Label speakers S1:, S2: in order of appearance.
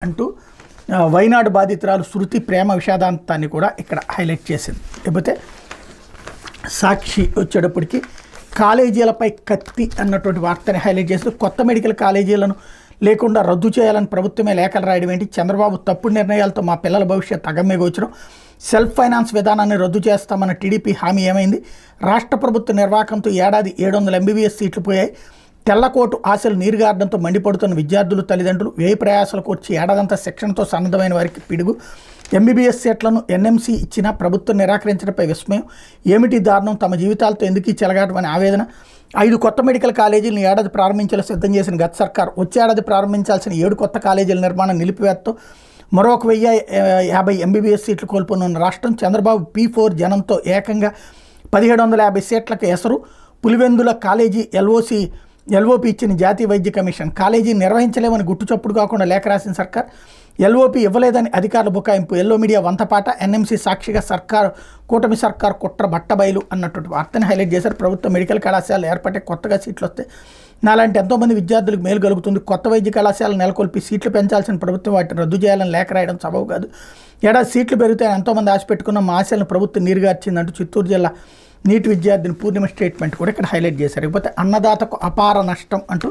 S1: అంటూ వైనాడు బాధితురాలు శృతి ప్రేమ విషాదాంతాన్ని కూడా ఇక్కడ హైలైట్ చేసింది. లేకపోతే సాక్షి వచ్చేటప్పటికి కాలేజీలపై కత్తి అన్నటువంటి వార్తని హైలైట్ చేస్తూ కొత్త మెడికల్ కాలేజీలను లేకుండా రద్దు చేయాలని ప్రభుత్వమే లేఖలు రాయడం ఏంటి, చంద్రబాబు తప్పుడు నిర్ణయాలతో మా పిల్లల భవిష్యత్ అగమ్యగోచరం, సెల్ఫ్ ఫైనాన్స్ విధానాన్ని రద్దు చేస్తామన్న టీడీపీ హామీ ఏమైంది, రాష్ట్ర ప్రభుత్వ నిర్వాహకంతో ఏడాది 700 MBBS సీట్లు పోయాయి, తెల్లకోటు ఆశలు నీరుగారడంతో మండిపడుతున్న విద్యార్థులు తల్లిదండ్రులు, వ్యయ ప్రయాసాలు కూర్చి ఏడాదంతా శిక్షణతో సన్నద్ధమైన వారికి పిడుగు, MBBS సీట్లను NMC ఇచ్చినా ప్రభుత్వం నిరాకరించడంపై విస్మయం, ఏమిటి దారుణం, తమ జీవితాలతో ఎందుకు చెలగాటమని ఆవేదన, 5 కొత్త మెడికల్ కాలేజీలను ఏడాది ప్రారంభించేలా సిద్ధం చేసిన గత సర్కార్ వచ్చే ఏడాది ప్రారంభించాల్సిన 7 కొత్త కాలేజీల నిర్మాణం నిలిపివేతతో మరొక 1050 MBBS సీట్లు కోల్పోనున్న రాష్ట్రం, చంద్రబాబు P4 జనంతో ఏకంగా 1750 సీట్లకు ఎసరు, పులివెందుల కాలేజీ LOP ఇచ్చిన జాతీయ వైద్య కమిషన్, కాలేజీ నిర్వహించలేమని గుట్టుచప్పుడు కాకుండా లేఖ రాసిన సర్కార్, LOP ఇవ్వలేదని అధికారుల బుకాయింపు, ఎల్లో మీడియా వంతపాట, NMC సాక్షిగా కూటమి సర్కార్ కుట్ర బట్టబయలు అన్నటువంటి వార్తని హైలైట్ చేశారు. ప్రభుత్వ మెడికల్ కళాశాలలు ఏర్పడే కొత్తగా సీట్లు వస్తే నాలాంటి ఎంతోమంది విద్యార్థులకు మేలు కలుగుతుంది, కొత్త వైద్య కళాశాలను నెలకొల్పి సీట్లు పెంచాల్సిన ప్రభుత్వం వాటిని రద్దు చేయాలని లేఖ రాయడం సబబు కాదు, ఏడాది సీట్లు పెరుగుతాయని ఎంతోమంది ఆశ పెట్టుకున్న మా ఆశలను ప్రభుత్వం నీరుగార్చిందంటూ చిత్తూరు జిల్లా నీటి విద్యార్థిని పూర్ణిమ స్టేట్మెంట్ కూడా ఇక్కడ హైలైట్ చేశారు. లేకపోతే అన్నదాతకు అపార నష్టం అంటూ